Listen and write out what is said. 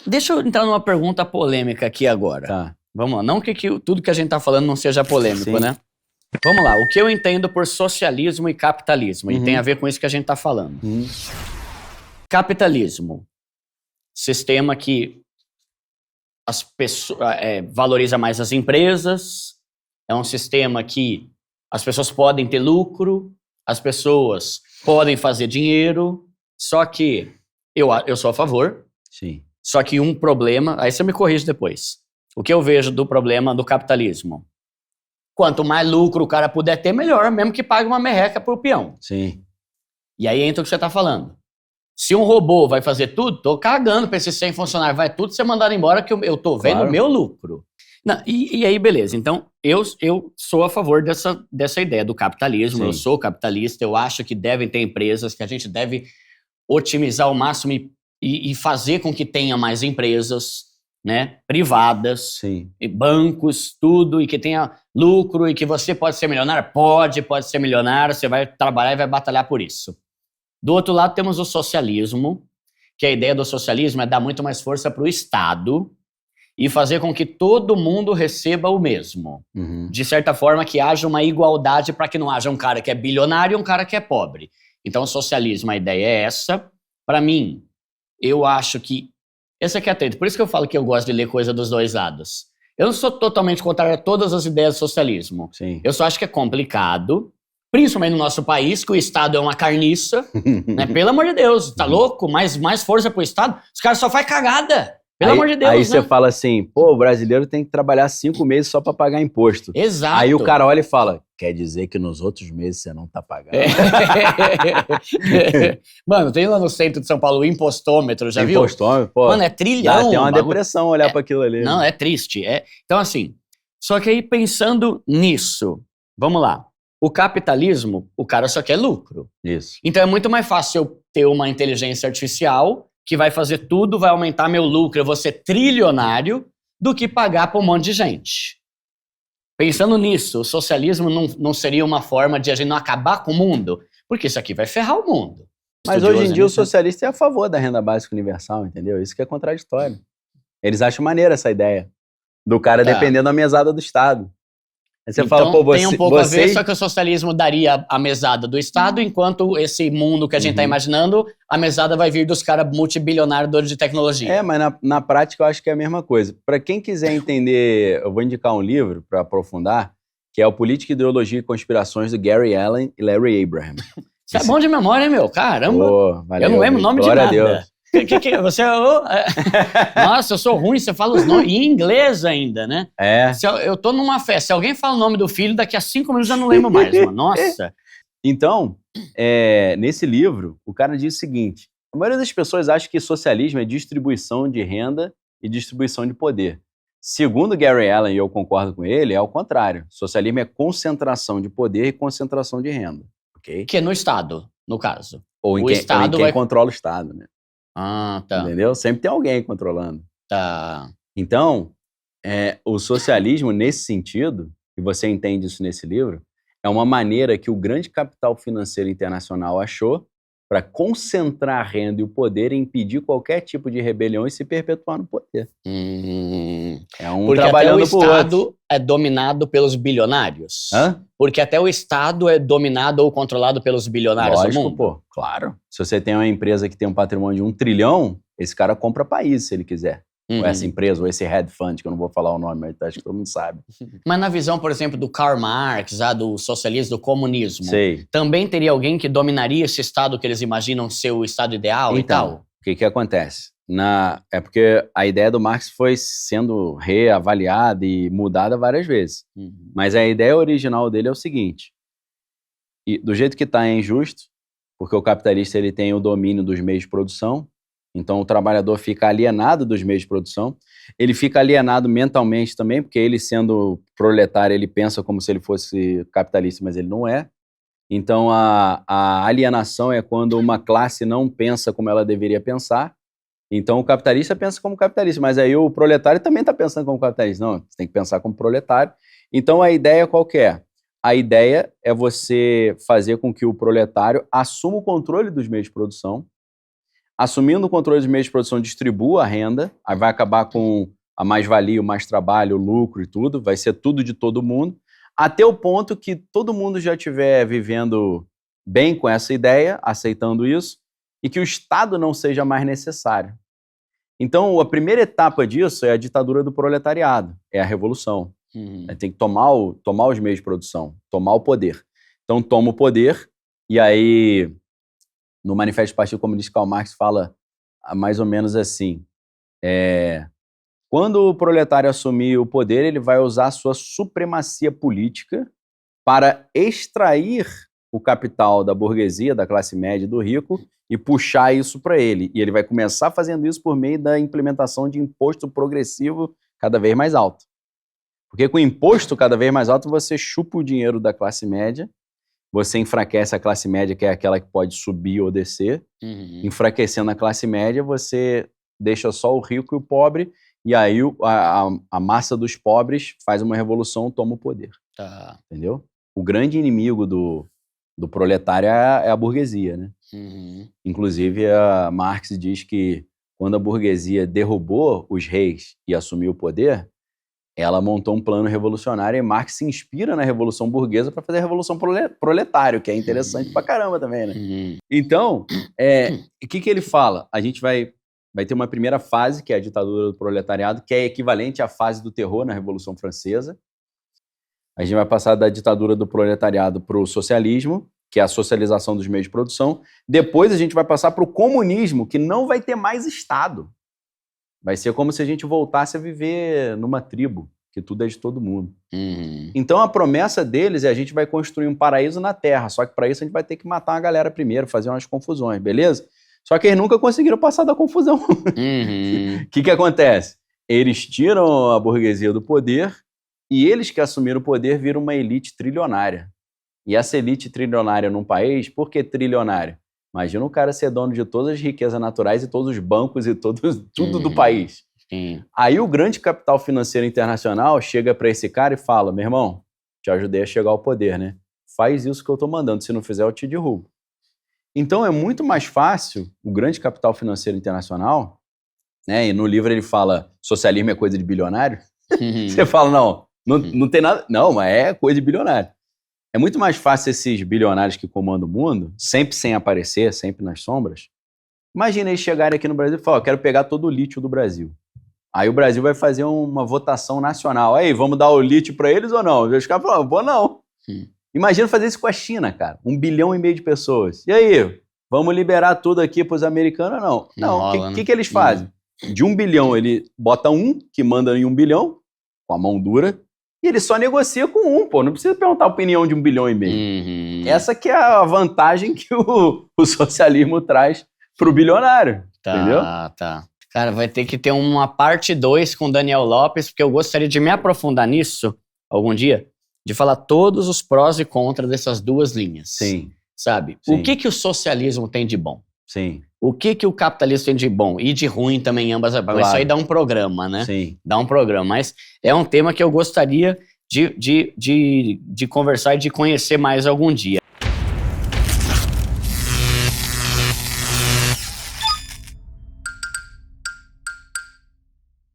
Deixa eu entrar numa pergunta polêmica aqui agora. Tá. Vamos lá. Não que tudo que a gente tá falando não seja polêmico, Sim. né? Vamos lá. O que eu entendo por socialismo e capitalismo? E tem a ver com isso que a gente tá falando. Capitalismo. Sistema que as pessoas, valoriza mais as empresas. É um sistema que as pessoas podem ter lucro. As pessoas podem fazer dinheiro. Só que eu sou a favor. Sim. Só que um problema... Aí você me corrige depois. O que eu vejo do problema do capitalismo? Quanto mais lucro o cara puder ter, melhor. Mesmo que pague uma merreca pro peão. Sim. E aí entra o que você tá falando. Se um robô vai fazer tudo, tô cagando pra esses 100 funcionários. Vai tudo ser mandado embora que eu tô vendo o meu lucro. Não, e aí, beleza. Então, eu sou a favor dessa ideia do capitalismo. Sim. Eu sou capitalista. Eu acho que devem ter empresas, que a gente deve otimizar ao máximo e fazer com que tenha mais empresas, né, privadas, Sim. e bancos, tudo, e que tenha lucro, e que você pode ser milionário? Pode ser milionário, você vai trabalhar e vai batalhar por isso. Do outro lado, temos o socialismo, que a ideia do socialismo é dar muito mais força para o Estado e fazer com que todo mundo receba o mesmo. De certa forma, que haja uma igualdade para que não haja um cara que é bilionário e um cara que é pobre. Então, o socialismo, a ideia é essa. Para mim, eu acho que... Essa aqui é a treta. Por isso que eu falo que eu gosto de ler coisa dos dois lados. Eu não sou totalmente contrário a todas as ideias do socialismo. Sim. Eu só acho que é complicado, principalmente no nosso país, que o Estado é uma carniça. Né? Pelo amor de Deus, tá louco? Mais força pro Estado? Os caras só fazem cagada. Pelo amor de Deus, aí né? você fala assim, pô, o brasileiro tem que trabalhar 5 meses só pra pagar imposto. Exato. Aí o cara olha e fala, quer dizer que nos outros meses você não tá pagando. Mano, tem lá no centro de São Paulo o impostômetro, já viu? Impostômetro, pô. Mano, é trilhão. Dá até uma bagulho. depressão olhar pra aquilo ali. Não, é triste. Então, assim, só que aí pensando nisso, vamos lá. O capitalismo, o cara só quer lucro. Isso. Então é muito mais fácil eu ter uma inteligência artificial que vai fazer tudo, vai aumentar meu lucro, eu vou ser trilionário, do que pagar pra um monte de gente. Pensando nisso, o socialismo não seria uma forma de a gente não acabar com o mundo? Porque isso aqui vai ferrar o mundo. Mas hoje em dia o socialista é a favor da renda básica universal, entendeu? Isso que é contraditório. Eles acham maneira essa ideia do cara dependendo da mesada do Estado. Aí você então, fala, pô, tem um pouco a ver, só que o socialismo daria a mesada do Estado, enquanto esse mundo que a gente tá imaginando, a mesada vai vir dos caras multibilionários donos de tecnologia. mas na prática eu acho que é a mesma coisa. Para quem quiser entender, eu vou indicar um livro para aprofundar, que é o Política, Ideologia e Conspirações, do Gary Allen e Larry Abraham. Você é bom de memória, hein, meu? Caramba! Pô, valeu, eu não lembro o nome glória de nada. A Deus. Você Nossa, eu sou ruim, você fala os nomes em inglês ainda, né? É. Eu tô numa festa, se alguém fala o nome do filho, daqui a 5 minutos eu já não lembro mais, mano. Nossa. Então, nesse livro, o cara diz o seguinte, a maioria das pessoas acha que socialismo é distribuição de renda e distribuição de poder. Segundo Gary Allen, e eu concordo com ele, é ao contrário. Socialismo é concentração de poder e concentração de renda. Okay? Que é no Estado, no caso. Ou em quem controla o Estado, né? Ah, tá. Entendeu? Sempre tem alguém controlando. Tá. Então, o socialismo, nesse sentido, e você entende isso nesse livro, é uma maneira que o grande capital financeiro internacional achou para concentrar a renda e o poder e impedir qualquer tipo de rebelião e se perpetuar no poder. É um porque trabalhando até o pro Estado outro. é dominado pelos bilionários. Hã? Porque até o Estado é dominado ou controlado pelos bilionários Lógico, do mundo. pô, claro. Se você tem uma empresa que tem um patrimônio de 1 trilhão, esse cara compra país, se ele quiser. Ou essa empresa, ou esse hedge fund, que eu não vou falar o nome, mas acho que todo mundo sabe. Mas na visão, por exemplo, do Karl Marx, do socialismo, do comunismo, Sei. também teria alguém que dominaria esse Estado que eles imaginam ser o Estado ideal e tal? Então, o que acontece? É porque a ideia do Marx foi sendo reavaliada e mudada várias vezes. Mas a ideia original dele é o seguinte, e do jeito que está é injusto, porque o capitalista ele tem o domínio dos meios de produção, então o trabalhador fica alienado dos meios de produção, ele fica alienado mentalmente também, porque ele sendo proletário, ele pensa como se ele fosse capitalista, mas ele não é. Então a alienação é quando uma classe não pensa como ela deveria pensar. Então o capitalista pensa como capitalista, mas aí o proletário também está pensando como capitalista. Não, você tem que pensar como proletário. Então a ideia qual que é? A ideia é você fazer com que o proletário assuma o controle dos meios de produção, assumindo o controle dos meios de produção, distribua a renda, aí vai acabar com a mais-valia, o mais trabalho, o lucro e tudo, vai ser tudo de todo mundo, até o ponto que todo mundo já estiver vivendo bem com essa ideia, aceitando isso, e que o Estado não seja mais necessário. Então, a primeira etapa disso é a ditadura do proletariado, é a revolução. Tem que tomar os meios de produção, tomar o poder. Então, toma o poder, e aí, no Manifesto do Partido Comunista, Karl Marx fala mais ou menos assim, quando o proletário assumir o poder, ele vai usar a sua supremacia política para extrair o capital da burguesia, da classe média e do rico, e puxar isso para ele. E ele vai começar fazendo isso por meio da implementação de imposto progressivo cada vez mais alto. Porque com o imposto cada vez mais alto, você chupa o dinheiro da classe média, você enfraquece a classe média, que é aquela que pode subir ou descer. Enfraquecendo a classe média, você deixa só o rico e o pobre, e aí a massa dos pobres faz uma revolução, toma o poder. Tá. Entendeu? O grande inimigo do proletário é a burguesia, né? Inclusive, a Marx diz que quando a burguesia derrubou os reis e assumiu o poder, ela montou um plano revolucionário, e Marx se inspira na Revolução Burguesa para fazer a Revolução Proletário, que é interessante pra caramba também, né? Então, o que ele fala? A gente vai ter uma primeira fase, que é a ditadura do proletariado, que é equivalente à fase do terror na Revolução Francesa. A gente vai passar da ditadura do proletariado para o socialismo, que é a socialização dos meios de produção. Depois a gente vai passar para o comunismo, que não vai ter mais Estado. Vai ser como se a gente voltasse a viver numa tribo, que tudo é de todo mundo. Então a promessa deles é a gente vai construir um paraíso na Terra, só que para isso a gente vai ter que matar uma galera primeiro, fazer umas confusões, beleza? Só que eles nunca conseguiram passar da confusão. O que acontece? Eles tiram a burguesia do poder, e eles que assumiram o poder viram uma elite trilionária. E essa elite trilionária num país, por que trilionária? Imagina um cara ser dono de todas as riquezas naturais e todos os bancos e tudo do país. Aí o grande capital financeiro internacional chega para esse cara e fala, meu irmão, te ajudei a chegar ao poder, né? Faz isso que eu tô mandando, se não fizer eu te derrubo. Então é muito mais fácil o grande capital financeiro internacional, né? E no livro ele fala, socialismo é coisa de bilionário. Você fala, não tem nada, não, mas é coisa de bilionário. É muito mais fácil esses bilionários que comandam o mundo, sempre sem aparecer, sempre nas sombras. Imagina eles chegarem aqui no Brasil e falarem, quero pegar todo o lítio do Brasil. Aí o Brasil vai fazer uma votação nacional. Aí, vamos dar o lítio para eles ou não? Os caras falam, vou não. Imagina fazer isso com a China, cara. 1,5 bilhão de pessoas. E aí, vamos liberar tudo aqui para os americanos ou não? Não, o que eles fazem? De 1 bilhão, ele bota um, que manda em 1 bilhão, com a mão dura, e ele só negocia com um, pô. Não precisa perguntar a opinião de 1,5 bilhão. Essa que é a vantagem que o socialismo traz pro bilionário, entendeu? Tá. Cara, vai ter que ter uma parte 2 com o Daniel Lopes, porque eu gostaria de me aprofundar nisso algum dia, de falar todos os prós e contras dessas duas linhas. Sim. Sabe? Sim. O que o socialismo tem de bom? Sim. O que o capitalismo tem de bom e de ruim também, ambas. Claro. Isso aí dá um programa, né? Sim. Dá um programa. Mas é um tema que eu gostaria de conversar e de conhecer mais algum dia.